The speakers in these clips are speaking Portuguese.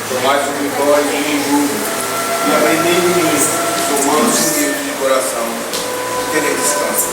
Tomai sobre vós o jugo e aprendei de mim, sou manso e humilde de coração, e tereis descanso.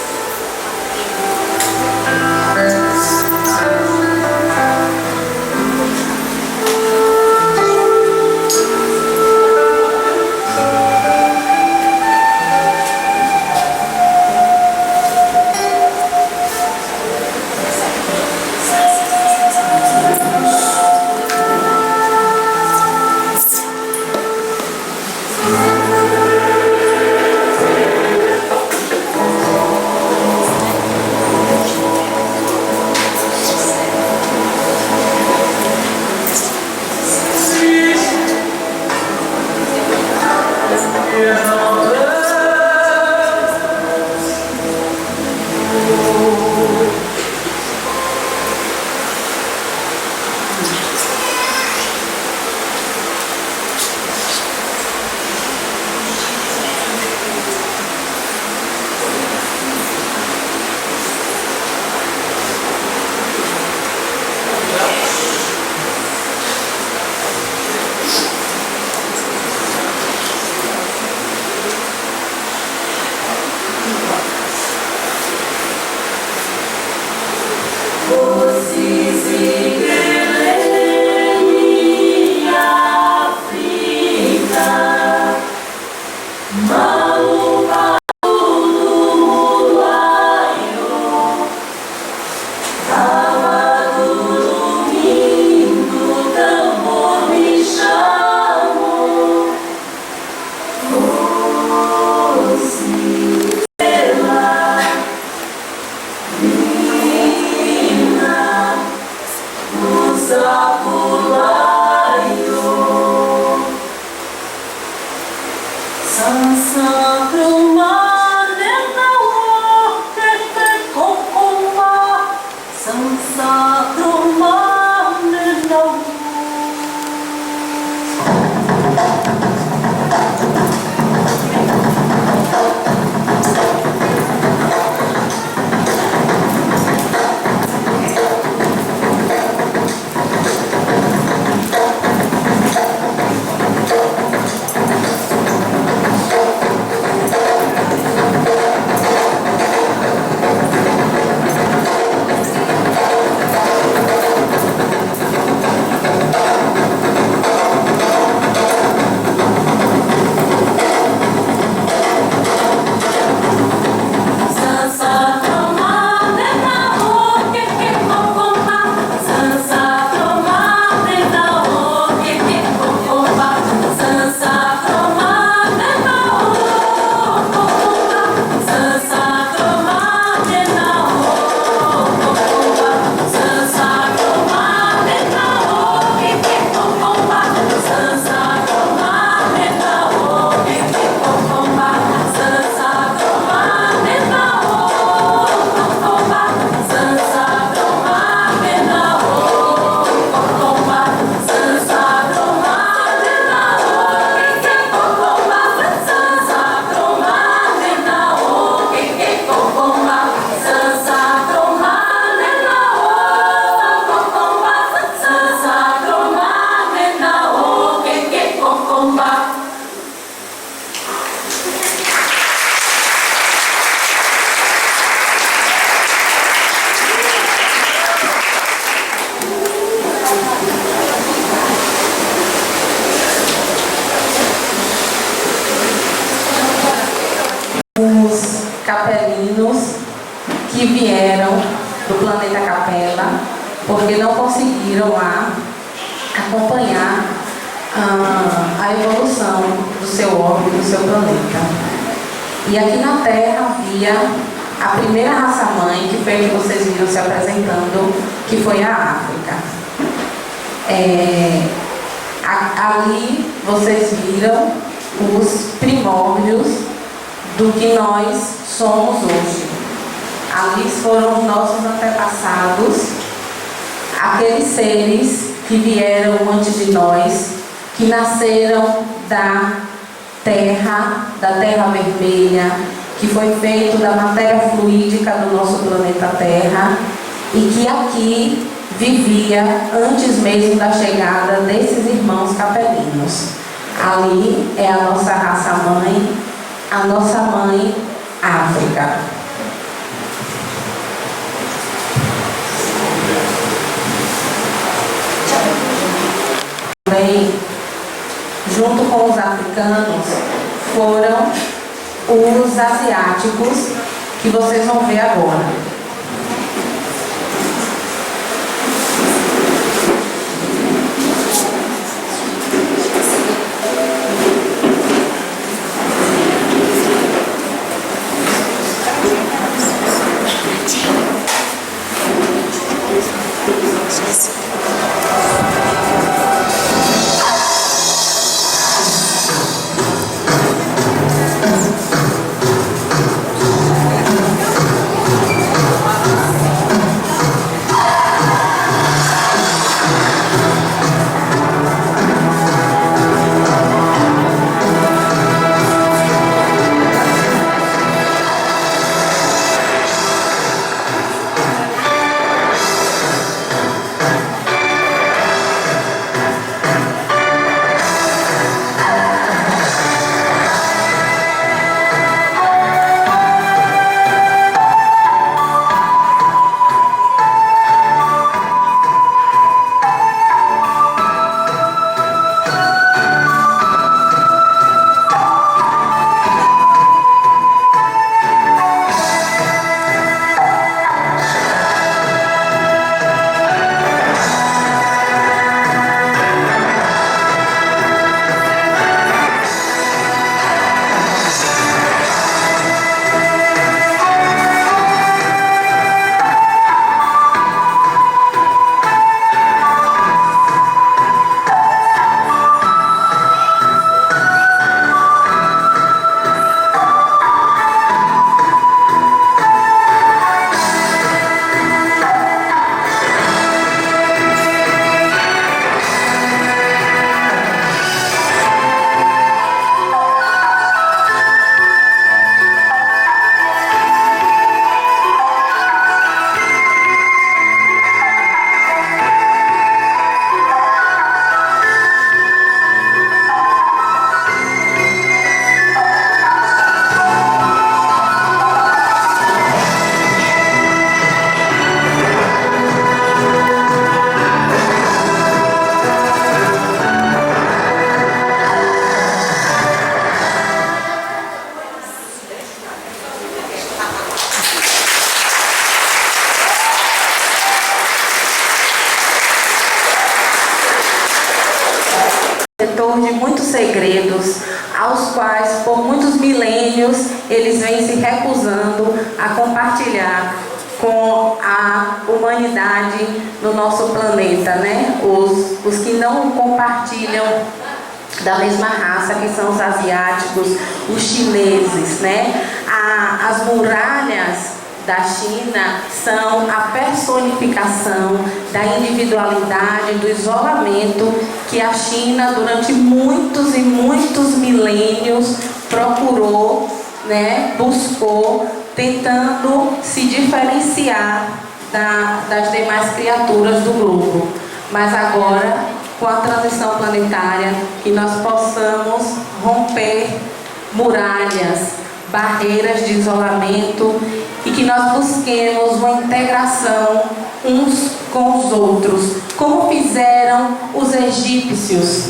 capelinos que vieram do planeta Capela, porque não conseguiram lá acompanhar a evolução do seu orbe, do seu planeta. E aqui na Terra havia a primeira raça-mãe, que foi a que vocês viram se apresentando, que foi a África. Ali vocês viram os primórdios do que nós somos hoje. Ali foram os nossos antepassados, aqueles seres que vieram antes de nós, que nasceram da terra vermelha, que foi feito da matéria fluídica do nosso planeta Terra e que aqui vivia antes mesmo da chegada desses irmãos capelinos. Ali é a nossa raça mãe, a nossa mãe África. Também, junto com os africanos, foram os asiáticos, que vocês vão ver agora. De muitos segredos, aos quais por muitos milênios eles vêm se recusando a compartilhar com a humanidade no nosso planeta, né? Os que não compartilham da mesma raça, que são os asiáticos, os chineses, né? As muralhas da China são a personificação da individualidade, do isolamento que a China durante muitos e muitos milênios procurou, né, buscou, tentando se diferenciar das demais criaturas do grupo. Mas agora, com a transição planetária, que nós possamos romper muralhas, barreiras de isolamento, e que nós busquemos uma integração uns com os outros, como fizeram os egípcios,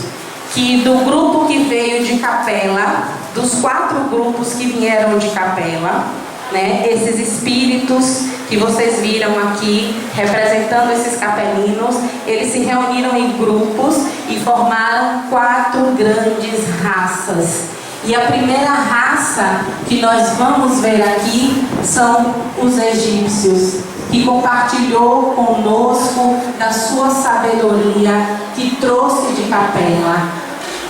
que do grupo que veio de Capela, dos 4 grupos que vieram de Capela, né, esses espíritos que vocês viram aqui, representando esses capelinos, eles se reuniram em grupos e formaram 4 grandes raças. E a primeira raça que nós vamos ver aqui são os egípcios, que compartilhou conosco da sua sabedoria, que trouxe de Capela.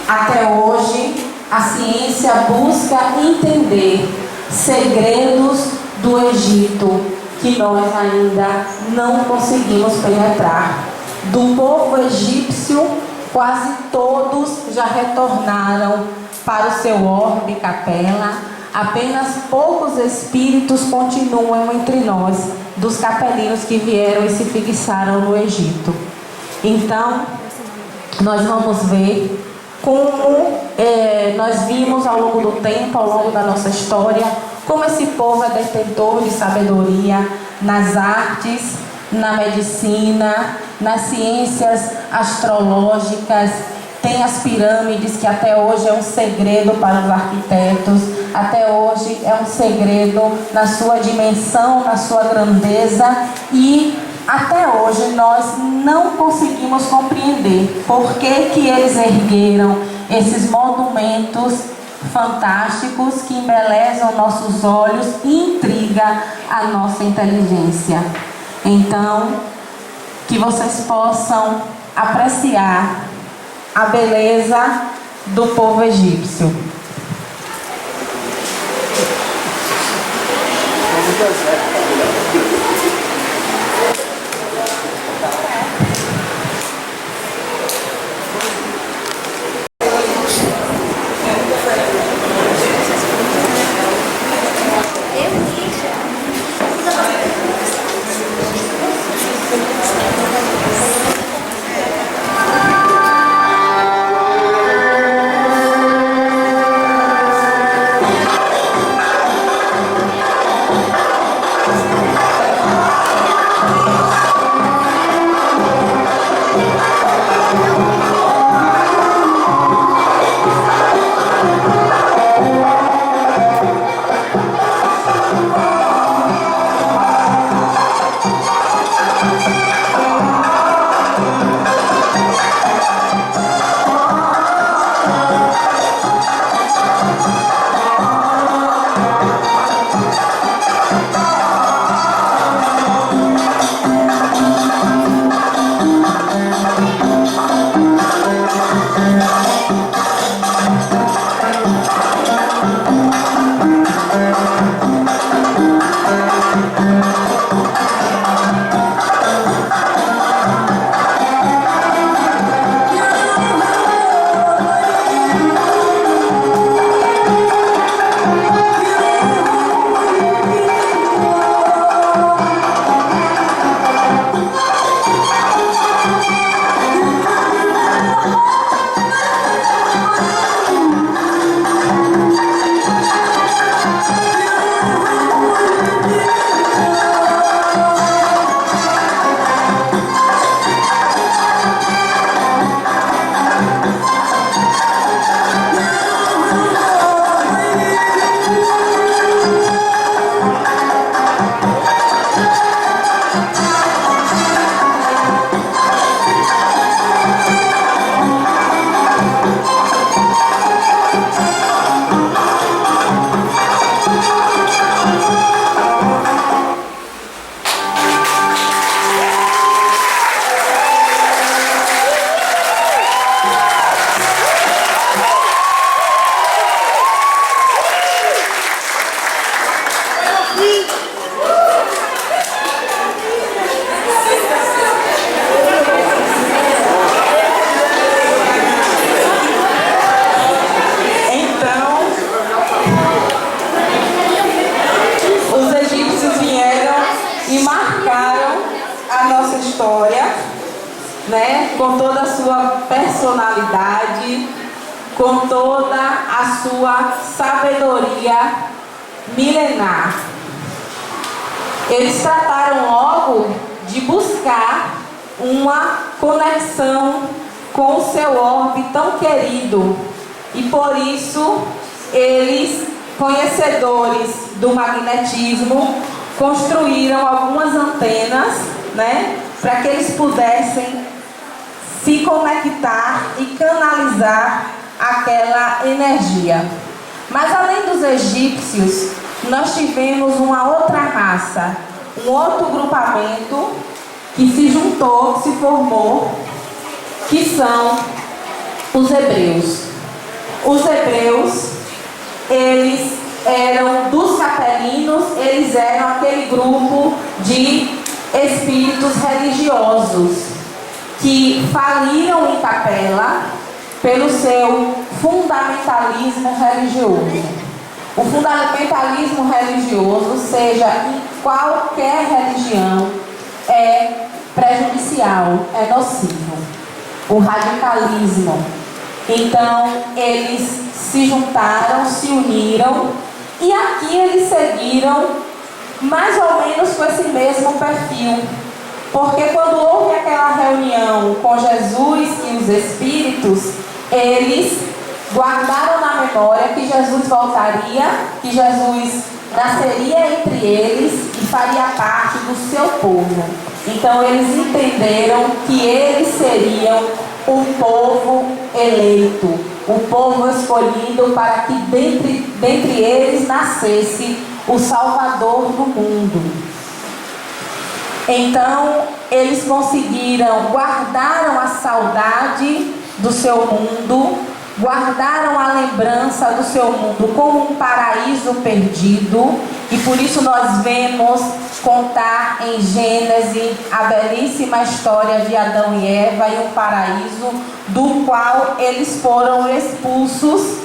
Até hoje, a ciência busca entender segredos do Egito, que nós ainda não conseguimos penetrar. Do povo egípcio, quase todos já retornaram para o seu orbe Capela. Apenas poucos espíritos continuam entre nós, dos capelinos que vieram e se fixaram no Egito. Então, nós vamos ver como nós vimos ao longo do tempo, ao longo da nossa história, como esse povo é detentor de sabedoria nas artes, na medicina, nas ciências astrológicas. Tem as pirâmides, que até hoje é um segredo para os arquitetos, até hoje é um segredo na sua dimensão, na sua grandeza, e até hoje nós não conseguimos compreender por que eles ergueram esses monumentos fantásticos que embelezam nossos olhos e intriga a nossa inteligência. Então, que vocês possam apreciar a beleza do povo egípcio. Com toda a sua personalidade, com toda a sua sabedoria milenar. Eles trataram logo de buscar uma conexão com o seu orbe tão querido, e por isso eles, conhecedores do magnetismo, construíram algumas antenas, para que eles pudessem se conectar e canalizar aquela energia. Mas além dos egípcios, nós tivemos uma outra raça, um outro grupamento que se juntou, que se formou, que são os hebreus. Os hebreus, eles eram dos capelinos, eles eram aquele grupo de espíritos religiosos que faliram em Capela pelo seu fundamentalismo religioso. O fundamentalismo religioso, seja em qualquer religião, é prejudicial, é nocivo. O radicalismo Então, eles se juntaram, se uniram, e aqui eles seguiram mais ou menos com esse mesmo perfil. Porque quando houve aquela reunião com Jesus e os Espíritos, eles guardaram na memória que Jesus voltaria, que Jesus nasceria entre eles e faria parte do seu povo. Então eles entenderam que eles seriam o povo eleito, o povo escolhido para que dentre eles nascesse o Salvador do mundo. Então eles guardaram a saudade do seu mundo, guardaram a lembrança do seu mundo como um paraíso perdido, e por isso nós vemos contar em Gênesis a belíssima história de Adão e Eva e um paraíso do qual eles foram expulsos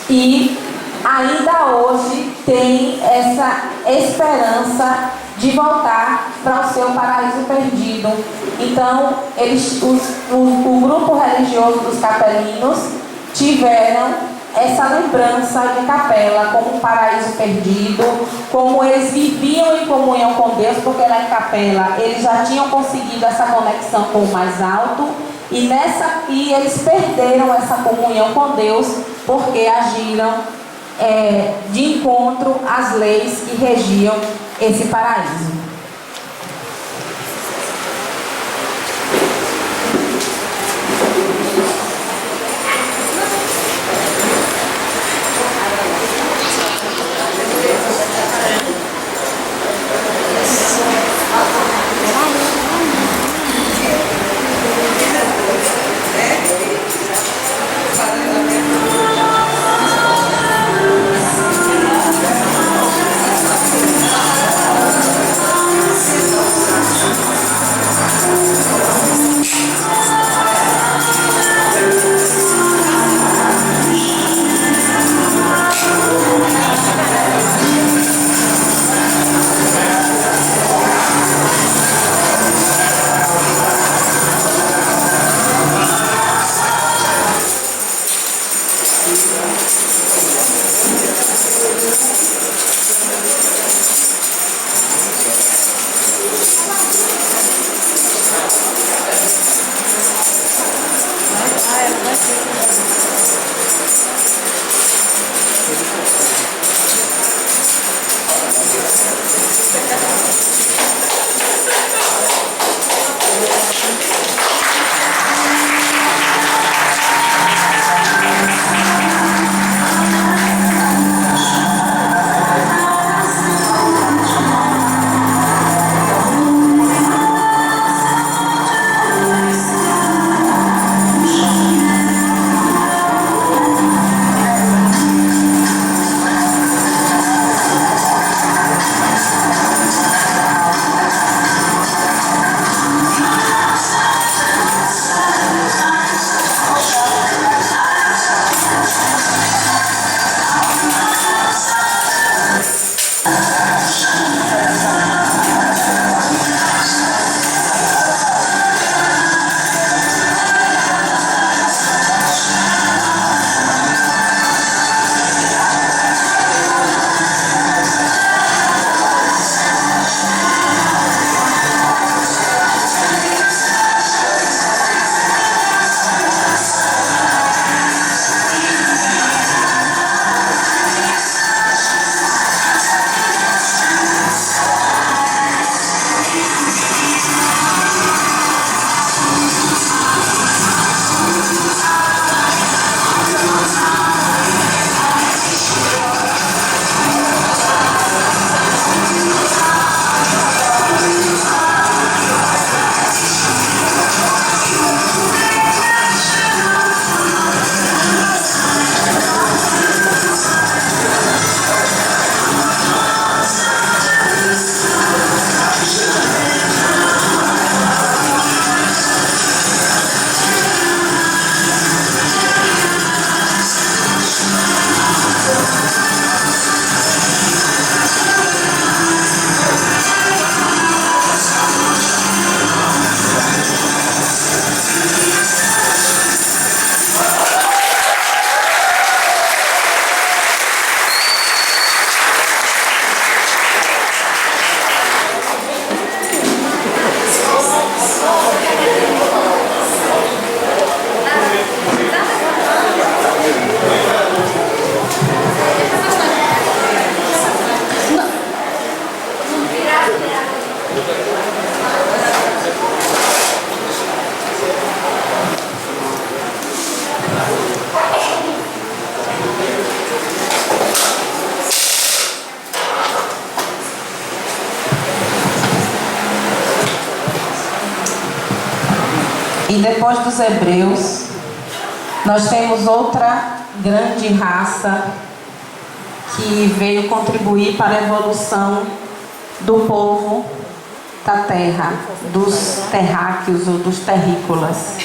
e ainda hoje tem essa esperança de voltar para o seu paraíso perdido. Então, o grupo religioso dos capelinos tiveram essa lembrança de Capela como um paraíso perdido, como eles viviam em comunhão com Deus, porque lá em Capela eles já tinham conseguido essa conexão com o mais alto, e eles perderam essa comunhão com Deus porque agiram de encontro às leis que regiam esse paraíso. E depois dos hebreus, nós temos outra grande raça que veio contribuir para a evolução do povo da terra, dos terráqueos ou dos terrícolas.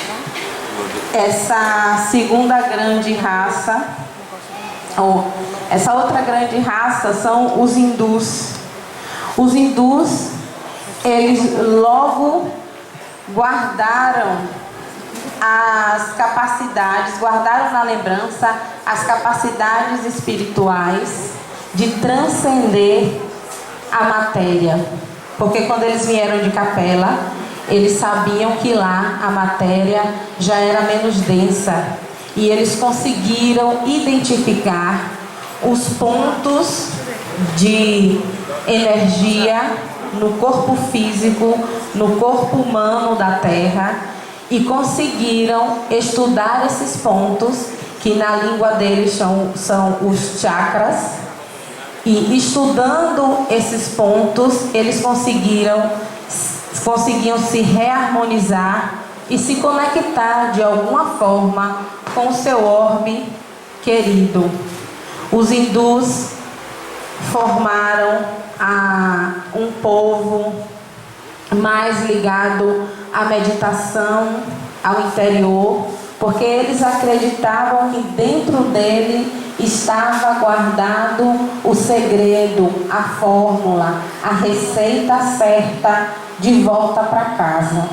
Essa segunda grande raça, ou essa outra grande raça, são os hindus. Os hindus, eles logo guardaram as capacidades, guardaram na lembrança as capacidades espirituais de transcender a matéria. Porque quando eles vieram de Capela, eles sabiam que lá a matéria já era menos densa. E eles conseguiram identificar os pontos de energia no corpo físico, no corpo humano da Terra, e conseguiram estudar esses pontos, que na língua deles são os chakras, e estudando esses pontos, eles conseguiam se reharmonizar e se conectar de alguma forma com o seu orbe querido. Os hindus formaram um povo mais ligado à meditação, ao interior, porque eles acreditavam que dentro dele estava guardado o segredo, a fórmula, a receita certa de volta para casa.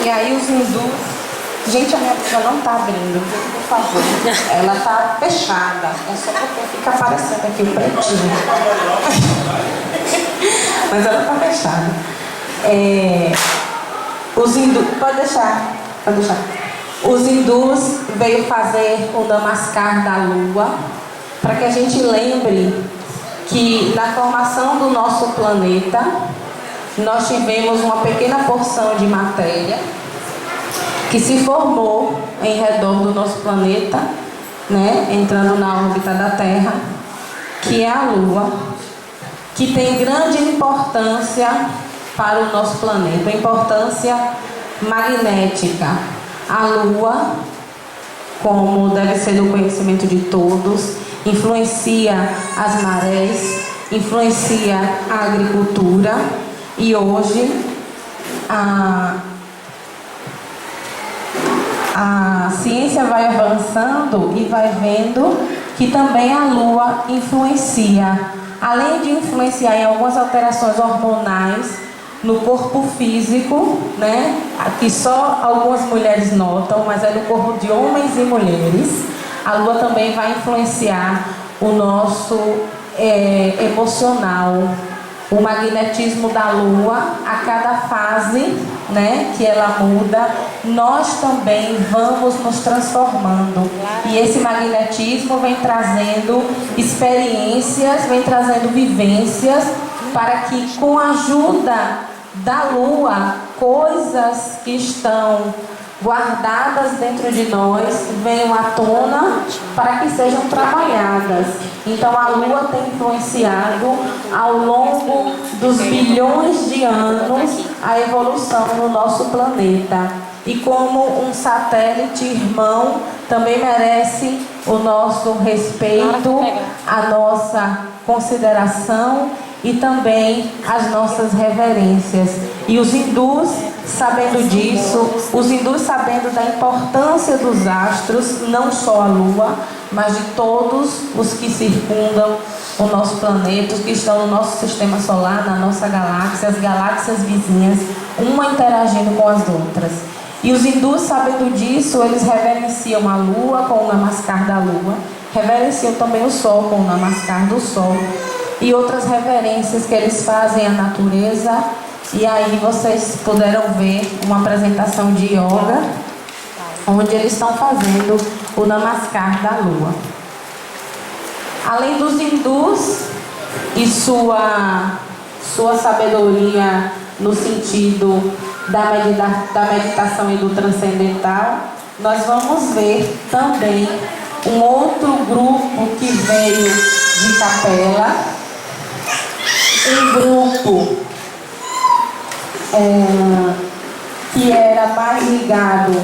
E aí os hindus... Gente, a minha boca não tá abrindo. favor. Ela tá fechada. É só porque fica aparecendo aqui o pretinho. Mas ela tá fechada. Os hindus... Pode deixar. Os hindus veio fazer o Namaskar da Lua para que a gente lembre que na formação do nosso planeta nós tivemos uma pequena porção de matéria que se formou em redor do nosso planeta, né, entrando na órbita da Terra, que é a Lua, que tem grande importância para o nosso planeta, importância magnética. A Lua, como deve ser do conhecimento de todos, influencia as marés, influencia a agricultura, e hoje a ciência vai avançando e vai vendo que também a Lua influencia, além de influenciar em algumas alterações hormonais no corpo físico, né? Que só algumas mulheres notam, mas é no corpo de homens e mulheres. A Lua também vai influenciar o nosso emocional. O magnetismo da Lua, a cada fase, né, que ela muda, nós também vamos nos transformando. E esse magnetismo vem trazendo experiências, vem trazendo vivências, para que com a ajuda da Lua, coisas que estão guardadas dentro de nós venham à tona para que sejam trabalhadas. Então a Lua tem influenciado ao longo dos bilhões de anos a evolução no nosso planeta. E como um satélite irmão, também merece o nosso respeito, a nossa consideração e também as nossas reverências. E os hindus, sabendo disso, os hindus sabendo da importância dos astros, não só a Lua, mas de todos os que circundam o nosso planeta, os que estão no nosso sistema solar, na nossa galáxia, as galáxias vizinhas, uma interagindo com as outras. E os hindus, sabendo disso, eles reverenciam a Lua com o Namaskar da Lua, reverenciam também o Sol com o Namaskar do Sol, e outras reverências que eles fazem à natureza. E aí vocês puderam ver uma apresentação de yoga, onde eles estão fazendo o Namaskar da Lua. Além dos hindus e sua sabedoria no sentido da meditação e do transcendental, nós vamos ver também um outro grupo que veio de Capela, um grupo que era mais ligado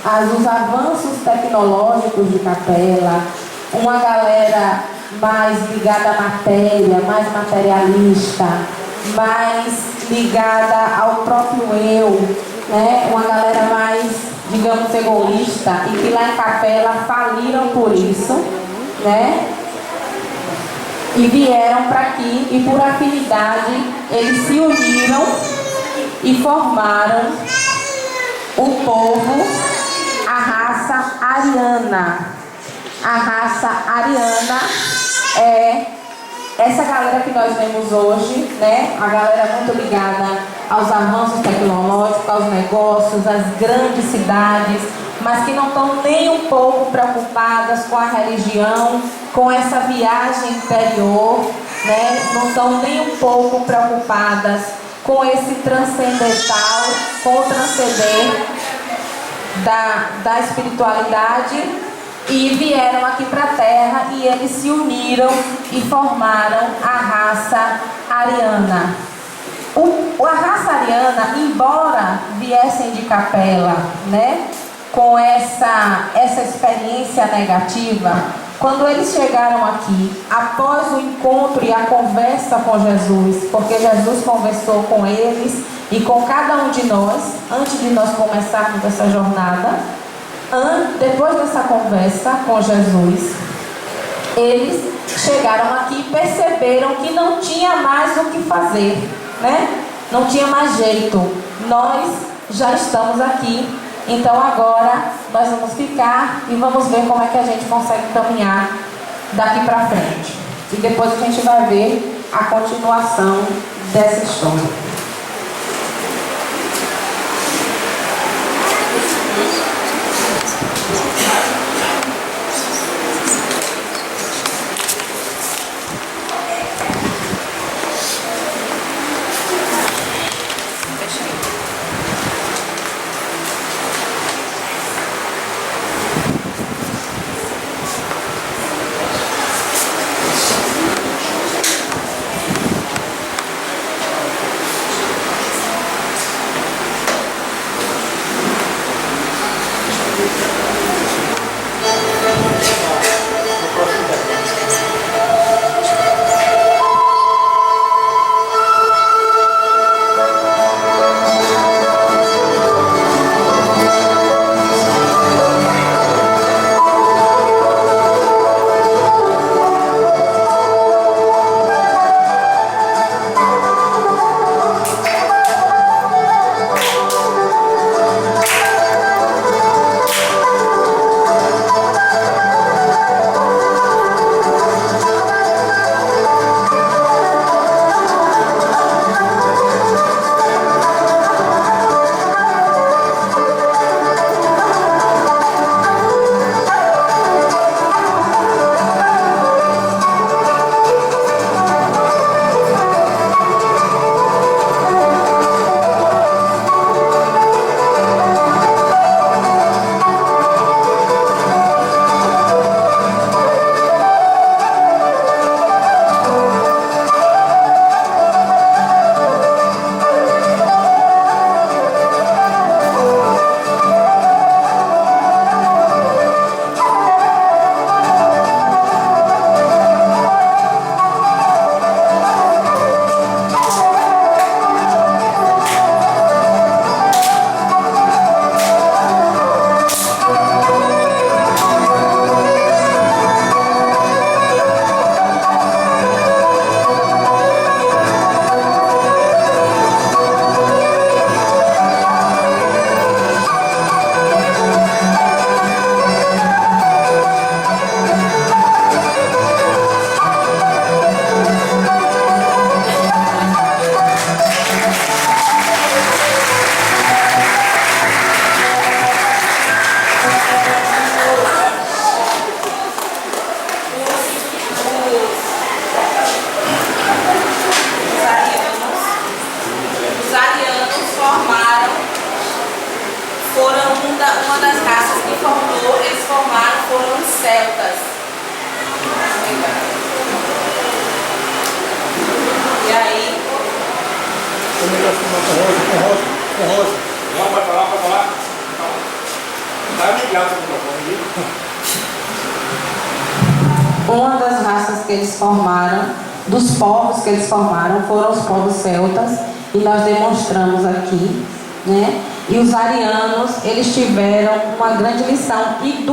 aos avanços tecnológicos de Capela, uma galera mais ligada à matéria, mais materialista, mais ligada ao próprio eu, né? Uma galera mais, digamos, egoísta, e que lá em Capela faliram por isso, né? E vieram para aqui, e por afinidade eles se uniram e formaram o povo, a raça ariana. A raça ariana é essa galera que nós vemos hoje, né? A galera muito ligada aos avanços tecnológicos, aos negócios, às grandes cidades, mas que não estão nem um pouco preocupadas com a religião, com essa viagem interior, né? Não estão nem um pouco preocupadas com esse transcendental, com o transcender da espiritualidade, e vieram aqui para a Terra e eles se uniram e formaram a raça ariana. A raça ariana, embora viessem de Capela, né, com essa experiência negativa, quando eles chegaram aqui, após o encontro e a conversa com Jesus, porque Jesus conversou com eles e com cada um de nós, antes de nós começarmos essa jornada, depois dessa conversa com Jesus, eles chegaram aqui e perceberam que não tinha mais o que fazer, né? Não tinha mais jeito. Nós já estamos aqui Então agora nós vamos ficar e vamos ver como é que a gente consegue caminhar daqui para frente. E depois a gente vai ver a continuação dessa história. Uma das raças que eles formaram foram os celtas. E aí? Com rosa. Não, vai falar. Vai ligar o microfone. Uma das raças que eles formaram, dos povos que eles formaram, foram os povos celtas, e nós demonstramos aqui, né? E os arianos, eles tiveram uma grande lição. E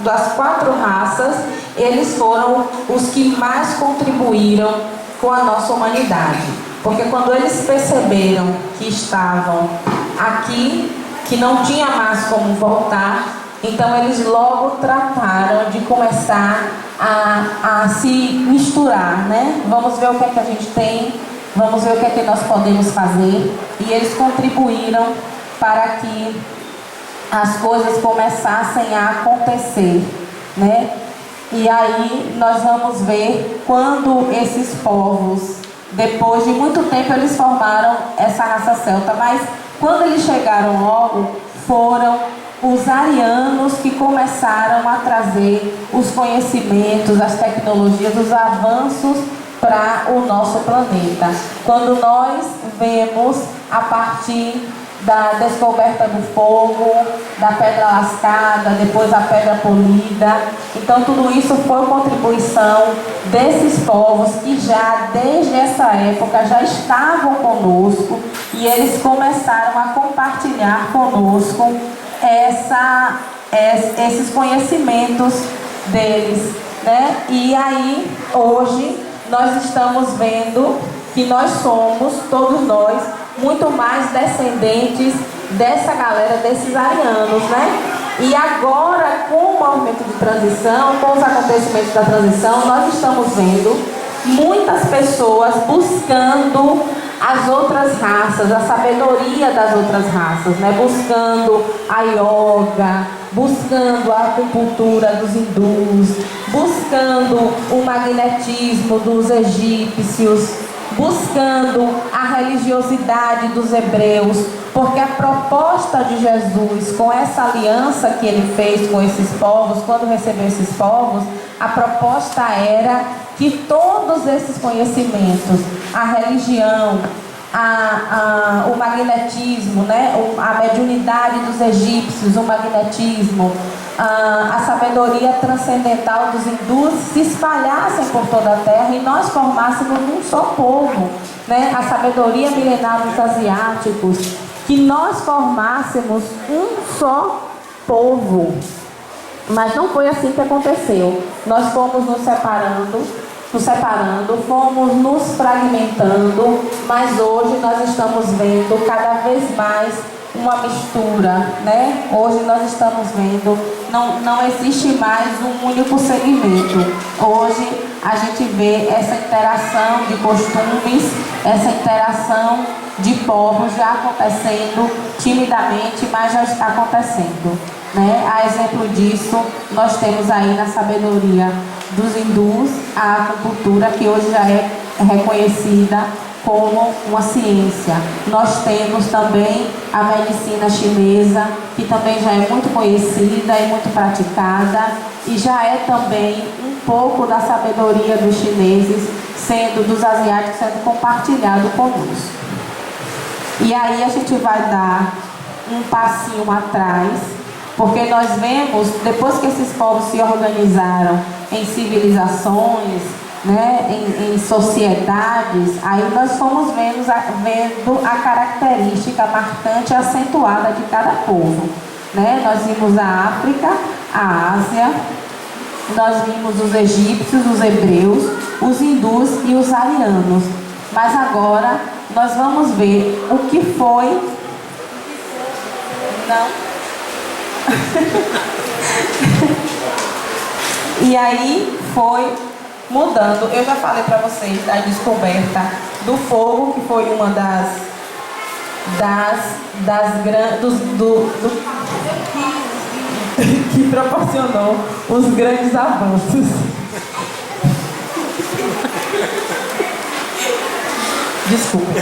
das quatro raças, eles foram os que mais contribuíram com a nossa humanidade. Porque quando eles perceberam que estavam aqui, que não tinha mais como voltar, então eles logo trataram de começar a se misturar, né? Vamos ver o que é que a gente tem. Vamos ver o que é que nós podemos fazer. E eles contribuíram para que as coisas começassem a acontecer, né? E aí nós vamos ver quando esses povos, depois de muito tempo, eles formaram essa raça celta. Mas quando eles chegaram logo, foram os arianos que começaram a trazer os conhecimentos, as tecnologias, os avanços para o nosso planeta. Quando nós vemos a partir da descoberta do fogo, da pedra lascada, depois a pedra polida, então tudo isso foi contribuição desses povos que já desde essa época já estavam conosco, e eles começaram a compartilhar conosco esses conhecimentos deles, né? E aí hoje nós estamos vendo que nós somos, todos nós, muito mais descendentes dessa galera, desses arianos, né? E agora, com o movimento de transição, com os acontecimentos da transição, nós estamos vendo muitas pessoas buscando as outras raças, a sabedoria das outras raças, né? Buscando a yoga, buscando a acupuntura dos hindus, buscando o magnetismo dos egípcios, buscando a religiosidade dos hebreus, porque a proposta de Jesus, com essa aliança que ele fez com esses povos, quando recebeu esses povos, a proposta era que todos esses conhecimentos, a religião, o magnetismo, né? A mediunidade dos egípcios, o magnetismo, a sabedoria transcendental dos hindus se espalhassem por toda a terra e nós formássemos um só povo, né? A sabedoria milenar dos asiáticos, que nós formássemos um só povo. Mas não foi assim que aconteceu. Nós fomos nos separando, fomos nos fragmentando, mas hoje nós estamos vendo cada vez mais uma mistura, né? Hoje nós estamos vendo, não existe mais um único segmento. Hoje a gente vê essa interação de costumes, essa interação de povos já acontecendo timidamente, mas já está acontecendo, né? A exemplo disso, nós temos aí na sabedoria dos hindus a acupuntura, que hoje já é reconhecida como uma ciência. Nós temos também a medicina chinesa, que também já é muito conhecida e muito praticada, e já é também um pouco da sabedoria dos chineses, dos asiáticos, sendo compartilhado conosco. E aí a gente vai dar um passinho atrás, porque nós vemos, depois que esses povos se organizaram em civilizações, né, em sociedades, aí nós fomos vendo a característica marcante e acentuada de cada povo, né? Nós vimos a África, a Ásia, nós vimos os egípcios, os hebreus, os hindus e os arianos. Mas agora nós vamos ver o que foi. Não. E aí foi mudando. Eu já falei para vocês da descoberta do fogo, que foi uma que proporcionou os grandes avanços. Desculpa.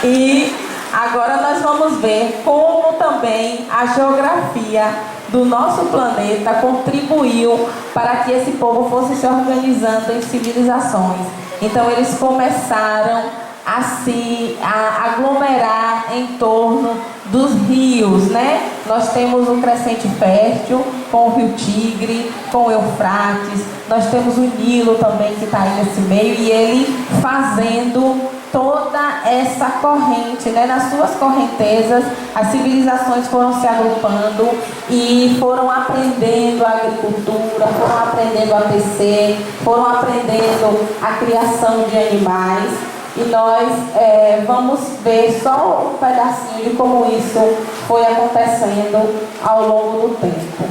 E agora nós vamos ver como também a geografia do nosso planeta contribuiu para que esse povo fosse se organizando em civilizações. Então eles começaram a aglomerar em torno dos rios, né? Nós temos o Crescente Fértil com o Rio Tigre, com o Eufrates, nós temos o Nilo também que está aí nesse meio, e ele fazendo toda essa corrente, né? Nas suas correntezas, as civilizações foram se agrupando e foram aprendendo a agricultura, foram aprendendo a tecer, foram aprendendo a criação de animais. E nós vamos ver só um pedacinho de como isso foi acontecendo ao longo do tempo.